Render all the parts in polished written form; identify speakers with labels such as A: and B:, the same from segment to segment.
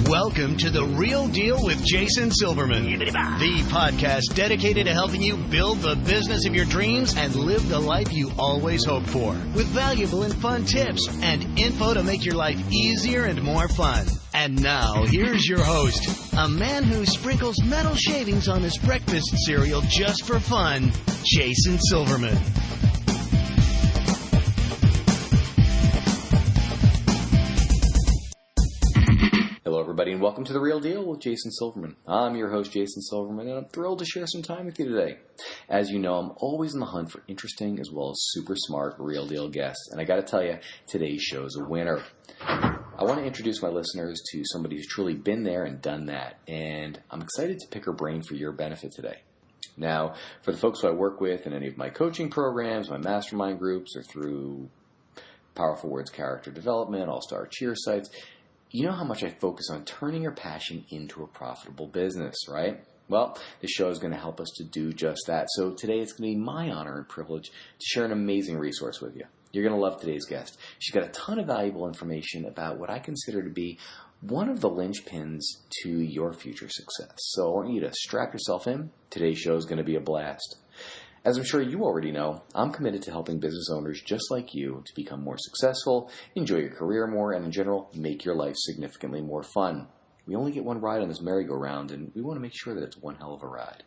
A: Welcome to The Real Deal with Jason Silverman, the podcast dedicated to helping you build the business of your dreams and live the life you always hoped for, with valuable and fun tips and info to make your life easier and more fun. And now, here's your host, a man who sprinkles metal shavings on his breakfast cereal just for fun, Jason Silverman.
B: Hello, everybody, and welcome to The Real Deal with Jason Silverman. I'm your host, Jason Silverman, and I'm thrilled to share some time with you today. As you know, I'm always on the hunt for interesting as well as super smart real deal guests, and I got to tell you, today's show is a winner. I want to introduce my listeners to somebody who's truly been there and done that, and I'm excited to pick her brain for your benefit today. Now, for the folks who I work with in any of my coaching programs, my mastermind groups, or through Powerful Words Character Development, All-Star Cheer sites, you know how much I focus on turning your passion into a profitable business, right? Well, this show is going to help us to do just that. So today it's going to be my honor and privilege to share an amazing resource with you. You're going to love today's guest. She's got a ton of valuable information about what I consider to be one of the linchpins to your future success. So I want you to strap yourself in. Today's show is going to be a blast. As I'm sure you already know, I'm committed to helping business owners just like you to become more successful, enjoy your career more, and in general, make your life significantly more fun. We only get one ride on this merry-go-round, and we want to make sure that it's one hell of a ride.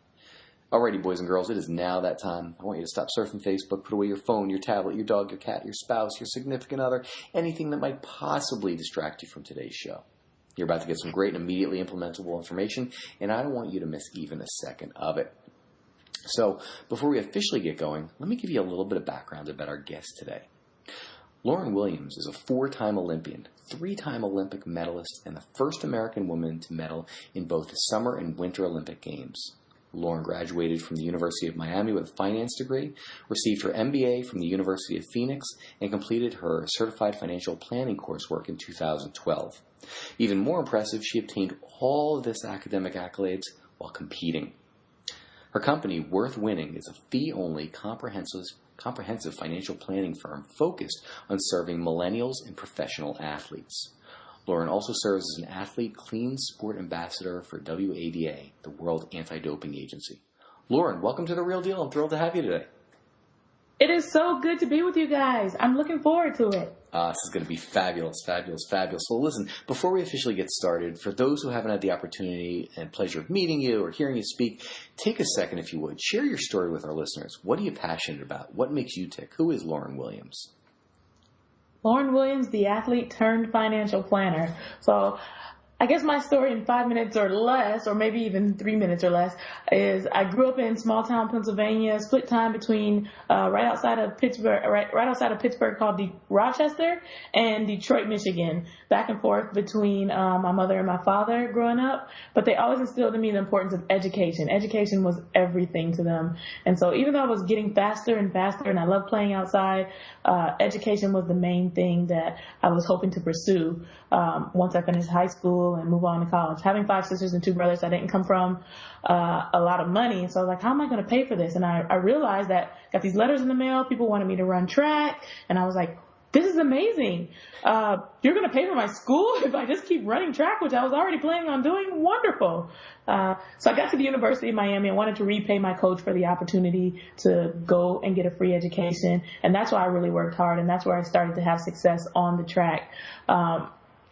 B: Alrighty, boys and girls, it is now that time. I want you to stop surfing Facebook, put away your phone, your tablet, your dog, your cat, your spouse, your significant other, anything that might possibly distract you from today's show. You're about to get some great and immediately implementable information, and I don't want you to miss even a second of it. So, before we officially get going, let me give you a little bit of background about our guest today. Lauryn Williams is a 4-time Olympian, 3-time Olympic medalist, and the first American woman to medal in both the Summer and Winter Olympic Games. Lauryn graduated from the University of Miami with a finance degree, received her MBA from the University of Phoenix, and completed her certified financial planning coursework in 2012. Even more impressive, she obtained all of this academic accolades while competing. Her company, Worth Winning, is a fee-only comprehensive financial planning firm focused on serving millennials and professional athletes. Lauryn also serves as an athlete clean sport ambassador for WADA, the World Anti-Doping Agency. Lauryn, welcome to The Real Deal. I'm thrilled to have you today.
C: It is so good to be with you guys. I'm looking forward to it.
B: This is going to be fabulous, fabulous, fabulous. So listen, before we officially get started, for those who haven't had the opportunity and pleasure of meeting you or hearing you speak, take a second, if you would. Share your story with our listeners. What are you passionate about? What makes you tick? Who is Lauryn Williams?
C: Lauryn Williams, the athlete turned financial planner. So I guess my story in 5 minutes or less, or maybe even 3 minutes or less, is I grew up in small town Pennsylvania, split time between right outside of Pittsburgh called Rochester, and Detroit, Michigan. Back and forth between my mother and my father growing up, but they always instilled in me the importance of education. Education was everything to them, and so even though I was getting faster and faster, and I loved playing outside, education was the main thing that I was hoping to pursue once I finished high school and move on to college. Having 5 sisters and 2 brothers, I didn't come from a lot of money. So I was like, how am I going to pay for this? And I realized that I got these letters in the mail. People wanted me to run track. And I was like, this is amazing. You're going to pay for my school if I just keep running track, which I was already planning on doing. Wonderful. So I got to the University of Miami and wanted to repay my coach for the opportunity to go and get a free education. And that's why I really worked hard. And that's where I started to have success on the track.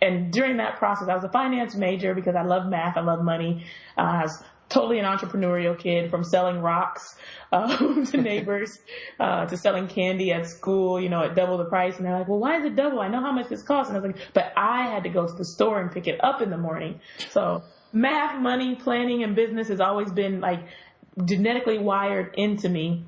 C: And during that process, I was a finance major because I love math, I love money. I was totally an entrepreneurial kid, from selling rocks to neighbors to selling candy at school, at double the price. And they're like, well, why is it double? I know how much this costs. And I was like, but I had to go to the store and pick it up in the morning. So math, money, planning, and business has always been like genetically wired into me.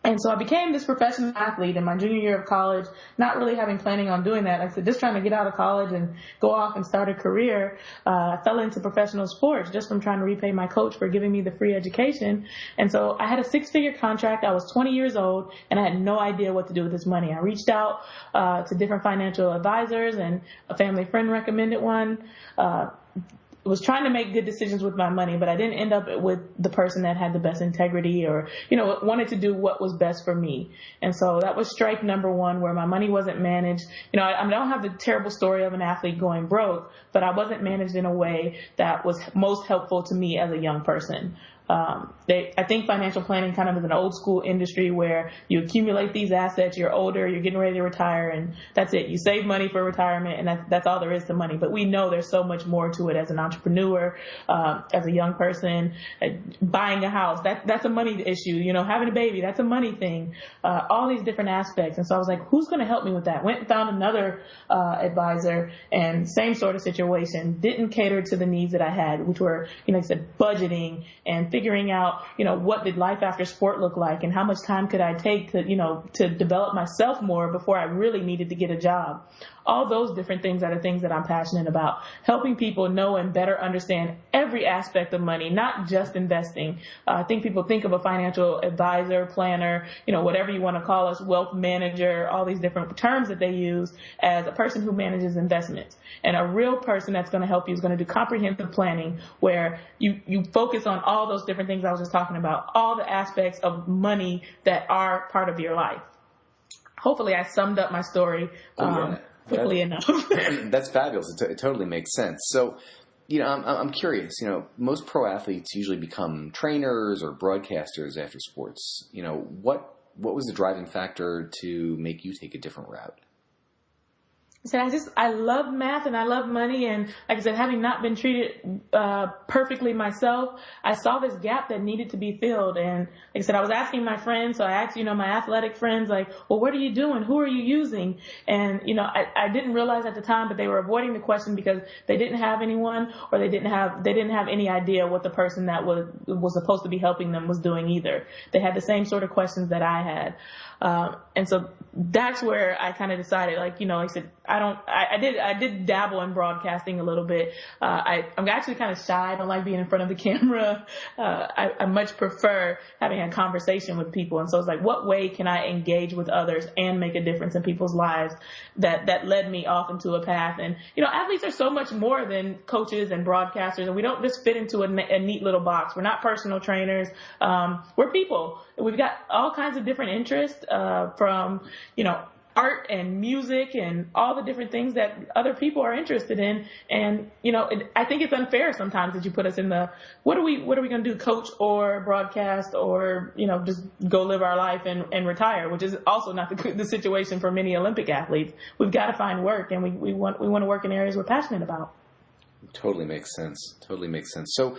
C: And so I became this professional athlete in my junior year of college, not really planning on doing that. I said, just trying to get out of college and go off and start a career. I fell into professional sports just from trying to repay my coach for giving me the free education. And so I had a 6-figure contract. I was 20 years old, and I had no idea what to do with this money. I reached out to different financial advisors, and a family friend recommended one. was trying to make good decisions with my money, but I didn't end up with the person that had the best integrity or, wanted to do what was best for me. And so that was strike number one, where my money wasn't managed. I don't have the terrible story of an athlete going broke, but I wasn't managed in a way that was most helpful to me as a young person. I think financial planning kind of is an old school industry where you accumulate these assets, you're older, you're getting ready to retire, and that's it. You save money for retirement, and that's all there is to money. But we know there's so much more to it as an entrepreneur, as a young person, buying a house, that's a money issue. Having a baby, that's a money thing. All these different aspects. And so I was like, who's going to help me with that? Went and found another advisor, and same sort of situation. Didn't cater to the needs that I had, which were, like I said, budgeting and figuring out, what did life after sport look like, and how much time could I take to, to develop myself more before I really needed to get a job. All those different things are the things that I'm passionate about, helping people know and better understand every aspect of money, not just investing. I think people think of a financial advisor, planner, whatever you want to call us, wealth manager, all these different terms that they use, as a person who manages investments. And a real person that's going to help you is going to do comprehensive planning, where you focus on all those different things I was just talking about, all the aspects of money that are part of your life. Hopefully I summed up my story. Quickly enough.
B: That's fabulous. It totally makes sense. So, I'm curious. Most pro athletes usually become trainers or broadcasters after sports. What was the driving factor to make you take a different route?
C: So I love math and I love money, and like I said, having not been treated perfectly myself, I saw this gap that needed to be filled. And like I said, I was asking my friends, so I asked, my athletic friends, like, well, what are you doing? Who are you using? And, I didn't realize at the time, but they were avoiding the question because they didn't have anyone, or they didn't have any idea what the person that was supposed to be helping them was doing either. They had the same sort of questions that I had. And so that's where I kind of decided, like I said, I did dabble in broadcasting a little bit. I'm actually kind of shy. I don't like being in front of the camera. I much prefer having a conversation with people. And so it's like, what way can I engage with others and make a difference in people's lives? That led me off into a path. And, athletes are so much more than coaches and broadcasters, and we don't just fit into a neat little box. We're not personal trainers. We're people. We've got all kinds of different interests, from, art and music and all the different things that other people are interested in. And, I think it's unfair sometimes that you put us in the, what are we going to do, coach or broadcast or, just go live our life and retire, which is also not the situation for many Olympic athletes. We've got to find work, and we want to work in areas we're passionate about.
B: Totally makes sense. So,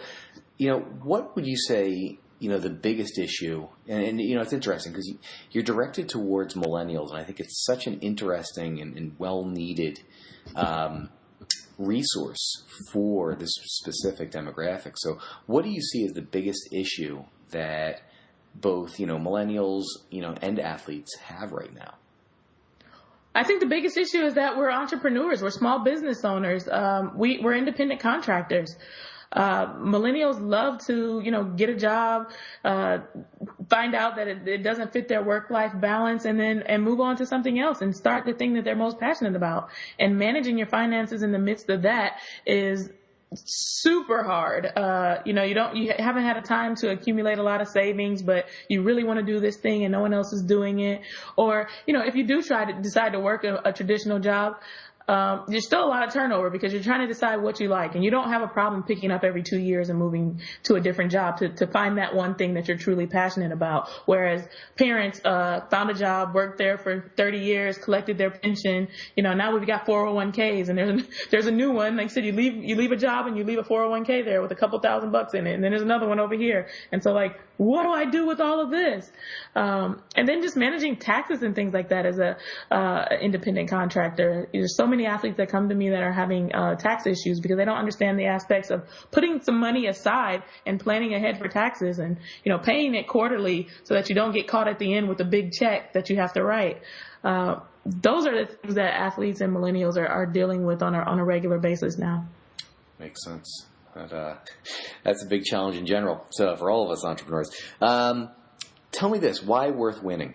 B: what would you say, the biggest issue, and it's interesting because you're directed towards millennials, and I think it's such an interesting and well-needed resource for this specific demographic. So what do you see as the biggest issue that both, millennials, and athletes have right now?
C: I think the biggest issue is that we're entrepreneurs. We're small business owners. We're independent contractors. Millennials love to, get a job, find out that it doesn't fit their work-life balance, and move on to something else and start the thing that they're most passionate about. And managing your finances in the midst of that is super hard. You haven't had a time to accumulate a lot of savings, but you really want to do this thing and no one else is doing it. Or, if you do decide to work a traditional job, there's still a lot of turnover because you're trying to decide what you like, and you don't have a problem picking up every 2 years and moving to a different job to find that one thing that you're truly passionate about. Whereas parents found a job, worked there for 30 years, collected their pension. Now we've got 401ks, and there's a new one. Like I said, you leave a job and you leave a 401k there with a couple $1,000 in it, and then there's another one over here. And so, like, what do I do with all of this? And then just managing taxes and things like that as a independent contractor. There's so many athletes that come to me that are having tax issues because they don't understand the aspects of putting some money aside and planning ahead for taxes and, paying it quarterly so that you don't get caught at the end with a big check that you have to write. Those are the things that athletes and millennials are dealing with on a regular basis now.
B: Makes sense. That's a big challenge in general. So for all of us entrepreneurs, tell me this: why worth winning?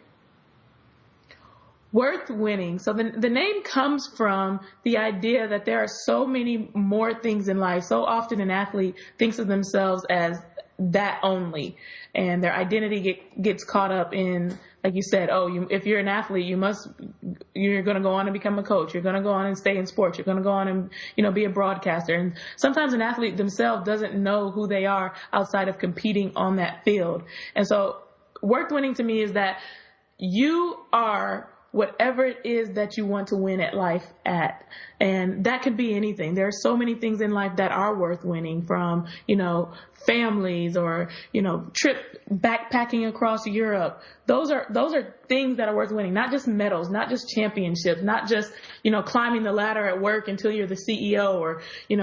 C: Worth winning. So the name comes from the idea that there are so many more things in life. So often an athlete thinks of themselves as that only, and their identity gets caught up in, like you said, if you're an athlete, you're going to go on and become a coach. You're going to go on and stay in sports. You're going to go on and, be a broadcaster. And sometimes an athlete themselves doesn't know who they are outside of competing on that field. And so worth winning to me is that you are whatever it is that you want to win at life at. And that could be anything. There are so many things in life that are worth winning, from, families or, trip backpacking across Europe. Those are things that are worth winning, not just medals, not just championships, not just, climbing the ladder at work until you're the CEO, or,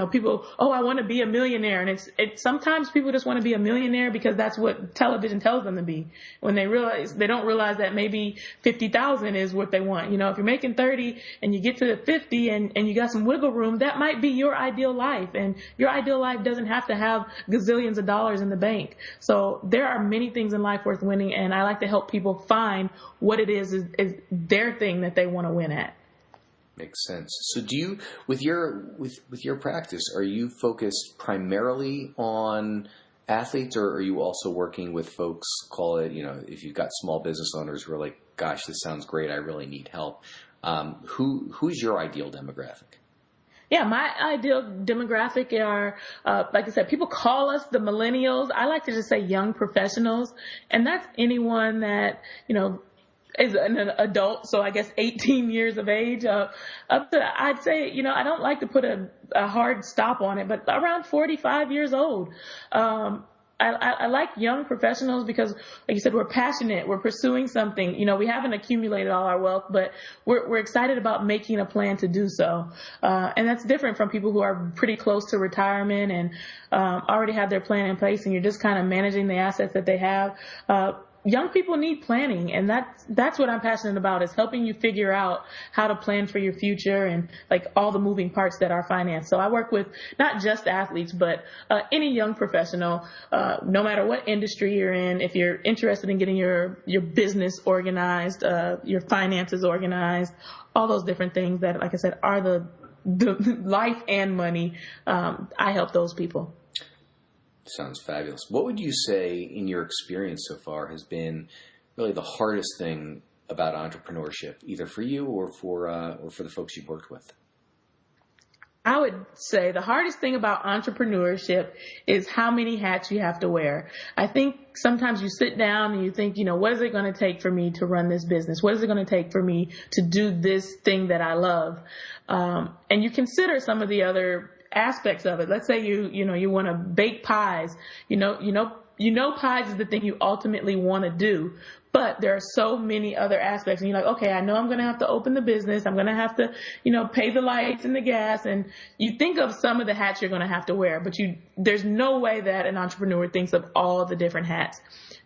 C: people, I want to be a millionaire. And it's sometimes people just want to be a millionaire because that's what television tells them to be. When they don't realize that maybe 50,000 is what they want. If you're making 30 and you get to 50 and you got some wiggle room, that might be your ideal life. And your ideal life doesn't have to have gazillions of dollars in the bank. So there are many things in life worth winning, and I like to help people find what it is their thing that they want to win at.
B: Makes sense. So do you, with your practice, are you focused primarily on athletes, or are you also working with folks, call it, if you've got small business owners who are like, gosh, this sounds great, I really need help. Who's your ideal demographic?
C: Yeah, my ideal demographic are, like I said, people call us the millennials. I like to just say young professionals. And that's anyone that, is an adult, so I guess 18 years of age, up to, I'd say, I don't like to put a hard stop on it, but around 45 years old. I like young professionals because, like you said, we're passionate. We're pursuing something. We haven't accumulated all our wealth, but we're excited about making a plan to do so. And that's different from people who are pretty close to retirement and already have their plan in place, and you're just kind of managing the assets that they have. Young people need planning, and that's what I'm passionate about, is helping you figure out how to plan for your future and like all the moving parts that are finance. So I work with not just athletes, but any young professional, no matter what industry you're in. If you're interested in getting your business organized, your finances organized, all those different things that, like I said, are the life and money, I help those people.
B: Sounds fabulous. What would you say, in your experience so far, has been really the hardest thing about entrepreneurship, either for you or for the folks you've worked with?
C: I would say the hardest thing about entrepreneurship is how many hats you have to wear. I think sometimes you sit down and you think, what is it going to take for me to run this business? What is it going to take for me to do this thing that I love? And you consider some of the other aspects of it. Let's say you want to bake pies. Pies is the thing you ultimately want to do, but there are so many other aspects, and you're like, okay, I know I'm going to have to open the business. I'm going to have to, pay the lights and the gas, and you think of some of the hats you're going to have to wear, but there's no way that an entrepreneur thinks of all the different hats,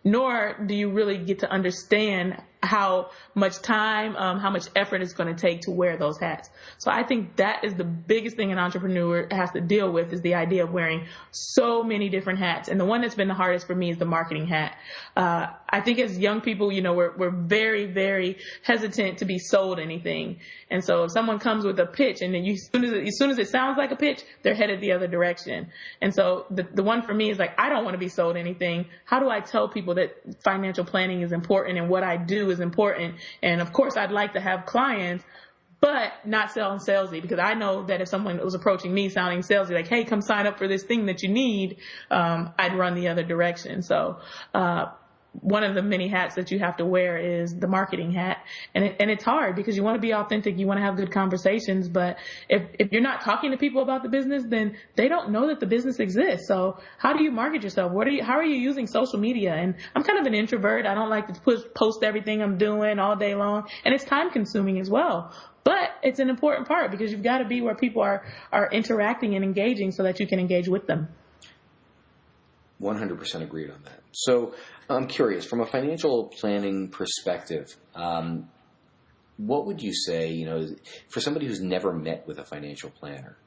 C: nor do you really get to understand how much time, how much effort it's going to take to wear those hats. So I think that is the biggest thing an entrepreneur has to deal with, is the idea of wearing so many different hats. And the one that's been the hardest for me is the marketing hat. I think as young people, we're very, very hesitant to be sold anything. And so if someone comes with a pitch, and then as soon as it sounds like a pitch, they're headed the other direction. And so the one for me is like, I don't want to be sold anything. How do I tell people that financial planning is important and what I do is important? And of course, I'd like to have clients, but not sound salesy, because I know that if someone was approaching me sounding salesy, like, hey, come sign up for this thing that you need, I'd run the other direction. So, one of the many hats that you have to wear is the marketing hat. And it's hard because you want to be authentic. You want to have good conversations. But if you're not talking to people about the business, then they don't know that the business exists. So how do you market yourself? How are you using social media? And I'm kind of an introvert. I don't like to post everything I'm doing all day long. And it's time consuming as well. But it's an important part, because you've got to be where people are interacting and engaging so that you can engage with them.
B: 100% agreed on that. So I'm curious, from a financial planning perspective, what would you say, for somebody who's never met with a financial planner,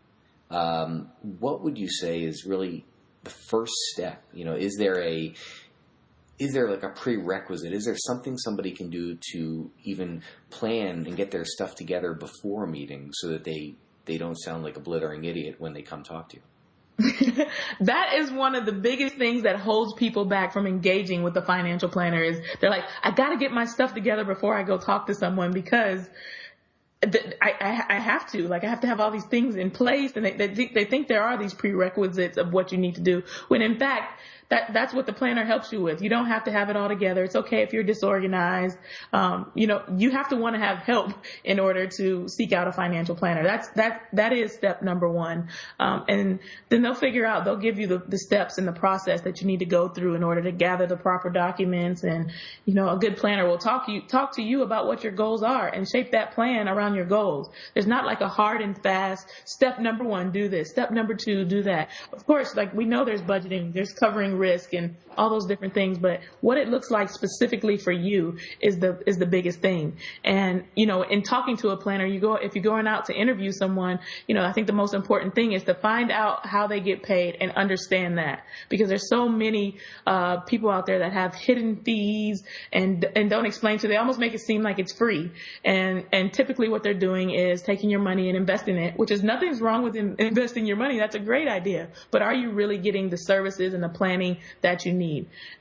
B: what would you say is really the first step? Is there is there like a prerequisite? Is there something somebody can do to even plan and get their stuff together before a meeting so that they don't sound like a blithering idiot when they come talk to you?
C: That is one of the biggest things that holds people back from engaging with the financial planner is they're like, I got to get my stuff together before I go talk to someone because I have to. Like, I have to have all these things in place, and they think there are these prerequisites of what you need to do, when in fact, that's what the planner helps you with. You don't have to have it all together. It's okay if you're disorganized. You have to want to have help in order to seek out a financial planner. That is step number one. And then they'll give you the steps in the process that you need to go through in order to gather the proper documents. And, a good planner will talk to you about what your goals are and shape that plan around your goals. There's not like a hard and fast step number one, do this. Step number two, do that. Of course, like we know there's budgeting, there's covering risk and all those different things, but what it looks like specifically for you is the biggest thing. And in talking to a planner, if you're going out to interview someone, I think the most important thing is to find out how they get paid and understand that, because there's so many people out there that have hidden fees and don't explain to. They almost make it seem like it's free, and typically what they're doing is taking your money and investing it, which is nothing's wrong with investing your money. That's a great idea, but are you really getting the services and the planning that you need?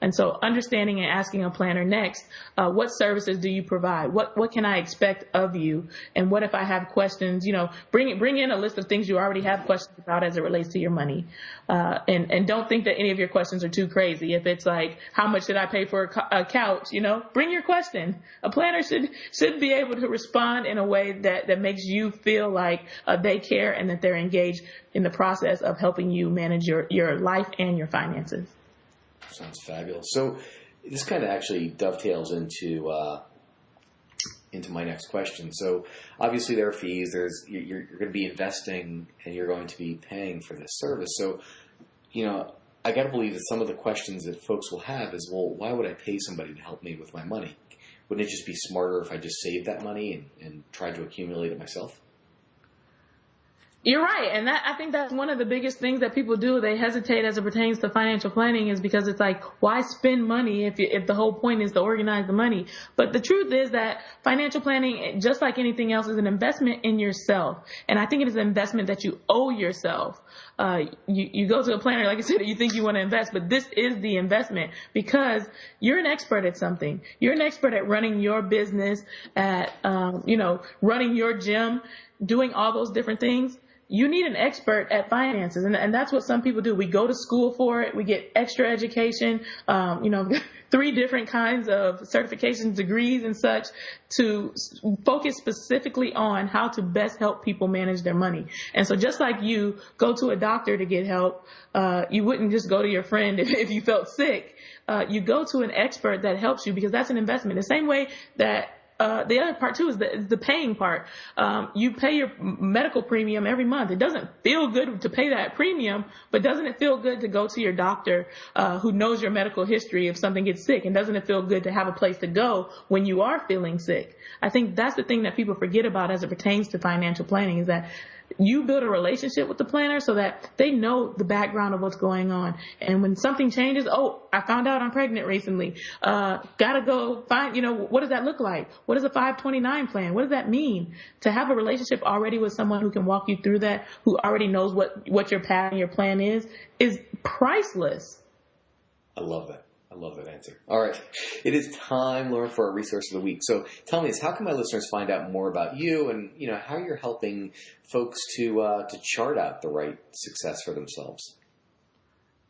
C: And so understanding and asking a planner next, what services do you provide? What can I expect of you? And what if I have questions? Bring in a list of things you already have questions about as it relates to your money. And don't think that any of your questions are too crazy. If it's like, how much should I pay for a couch? Bring your question. A planner should be able to respond in a way that makes you feel like they care and that they're engaged in the process of helping you manage your life and your finances.
B: Sounds fabulous. So this kind of actually dovetails into my next question. So obviously there are fees. You're going to be investing and you're going to be paying for this service. So I got to believe that some of the questions that folks will have is, well, why would I pay somebody to help me with my money? Wouldn't it just be smarter if I just saved that money and tried to accumulate it myself?
C: You're right. And I think that's one of the biggest things that people do. They hesitate as it pertains to financial planning is because it's like, why spend money if the whole point is to organize the money? But the truth is that financial planning, just like anything else, is an investment in yourself. And I think it is an investment that you owe yourself. You go to a planner, like I said, you think you want to invest, but this is the investment because you're an expert at something. You're an expert at running your business, at, running your gym, doing all those different things. You need an expert at finances, and that's what some people do. We go to school for it. We get extra education, 3 different kinds of certifications, degrees, and such to focus specifically on how to best help people manage their money. And so just like you go to a doctor to get help, you wouldn't just go to your friend if you felt sick. You go to an expert that helps you because that's an investment. The same way that the other part too is the paying part. You pay your medical premium every month. It doesn't feel good to pay that premium, but doesn't it feel good to go to your doctor who knows your medical history if something gets sick? And doesn't it feel good to have a place to go when you are feeling sick? I think that's the thing that people forget about as it pertains to financial planning is that you build a relationship with the planner so that they know the background of what's going on. And when something changes, I found out I'm pregnant recently. Gotta go find, what does that look like? What is a 529 plan? What does that mean? To have a relationship already with someone who can walk you through that, who already knows what your path and your plan is priceless.
B: I love that. I love that answer. All right. It is time, Lauryn, for our resource of the week. So tell me this, how can my listeners find out more about you and, how you're helping folks to chart out the right success for themselves?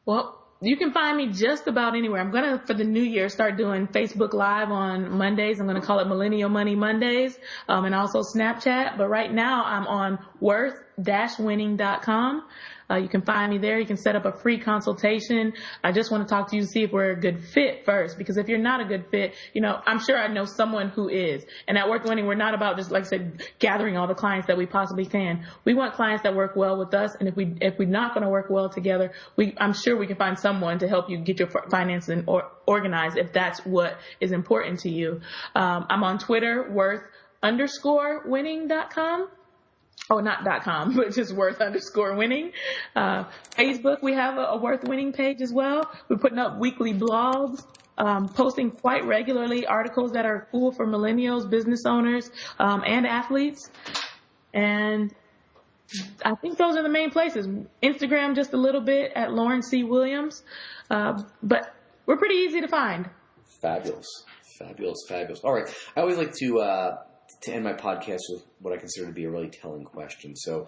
C: Well, you can find me just about anywhere. I'm going to, for the new year, start doing Facebook Live on Mondays. I'm going to call it Millennial Money Mondays, and also Snapchat. But right now I'm on worth-winning.com. You can find me there. You can set up a free consultation. I just want to talk to you to see if we're a good fit first, because if you're not a good fit, I'm sure I know someone who is. And at Worth Winning, we're not about just, like I said, gathering all the clients that we possibly can. We want clients that work well with us. And if we're not going to work well together, I'm sure we can find someone to help you get your finances organized if that's what is important to you. I'm on Twitter, worth_winning.com. Oh, not .com, but just worth_winning. Facebook, we have a Worth Winning page as well. We're putting up weekly blogs. posting quite regularly articles that are cool for millennials, business owners, and athletes. And I think those are the main places. Instagram just a little bit at Lauryn C. Williams. But we're pretty easy to find.
B: Fabulous. All right. I always like to end my podcast with what I consider to be a really telling question. So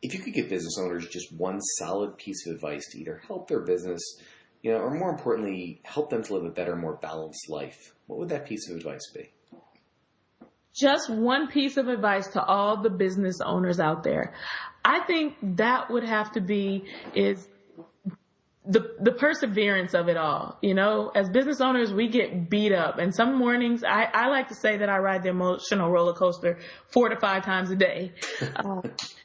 B: if you could give business owners just one solid piece of advice to either help their business, or more importantly, help them to live a better, more balanced life, what would that piece of advice be?
C: Just one piece of advice to all the business owners out there. I think that would have to be is the perseverance of it all. As business owners, we get beat up. And some mornings, I like to say that I ride the emotional roller coaster 4 to 5 times a day.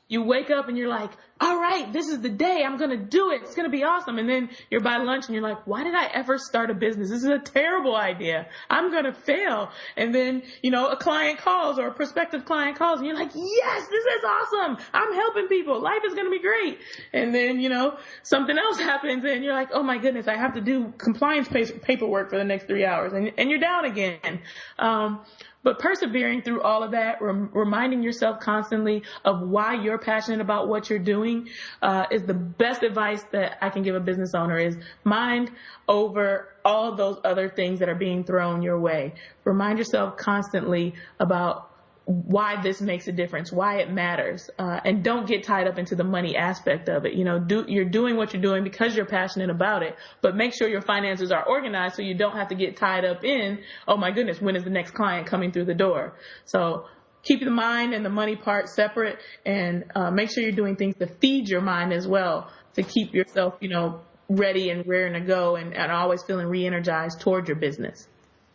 C: You wake up and you're like, all right, this is the day. I'm going to do it. It's going to be awesome. And then you're by lunch and you're like, why did I ever start a business? This is a terrible idea. I'm going to fail. And then, a client calls or a prospective client calls and you're like, yes, this is awesome. I'm helping people. Life is going to be great. And then, something else happens and you're like, oh my goodness, I have to do compliance paperwork for the next 3 hours. And you're down again. But persevering through all of that, reminding yourself constantly of why you're passionate about what you're doing, is the best advice that I can give a business owner is mind over all of those other things that are being thrown your way. Remind yourself constantly about why this makes a difference, why it matters, and don't get tied up into the money aspect of it. You're doing what you're doing because you're passionate about it, but make sure your finances are organized so you don't have to get tied up in, oh my goodness, when is the next client coming through the door? So keep the mind and the money part separate, and make sure you're doing things to feed your mind as well, to keep yourself, ready and raring to go and always feeling re-energized toward your business.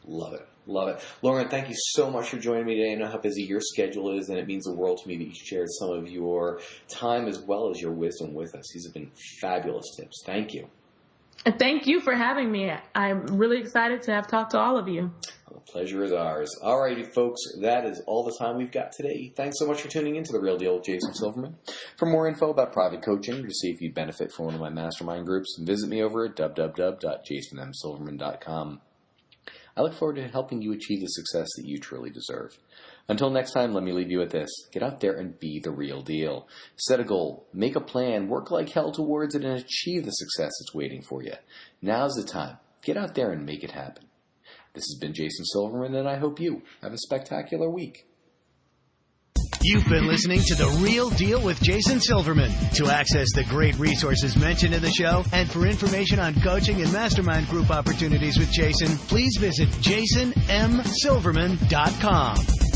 B: Love it. Lauryn, thank you so much for joining me today. I know how busy your schedule is, and it means the world to me that you shared some of your time as well as your wisdom with us. These have been fabulous tips. Thank you.
C: And thank you for having me. I'm really excited to have talked to all of you.
B: The pleasure is ours. All righty, folks, that is all the time we've got today. Thanks so much for tuning in to The Real Deal with Jason Silverman. For more info about private coaching, to see if you benefit from one of my mastermind groups, visit me over at www.jasonmsilverman.com. I look forward to helping you achieve the success that you truly deserve. Until next time, let me leave you with this. Get out there and be the real deal. Set a goal, make a plan, work like hell towards it, and achieve the success that's waiting for you. Now's the time. Get out there and make it happen. This has been Jason Silverman, and I hope you have a spectacular week.
A: You've been listening to The Real Deal with Jason Silverman. To access the great resources mentioned in the show and for information on coaching and mastermind group opportunities with Jason, please visit jasonmsilverman.com.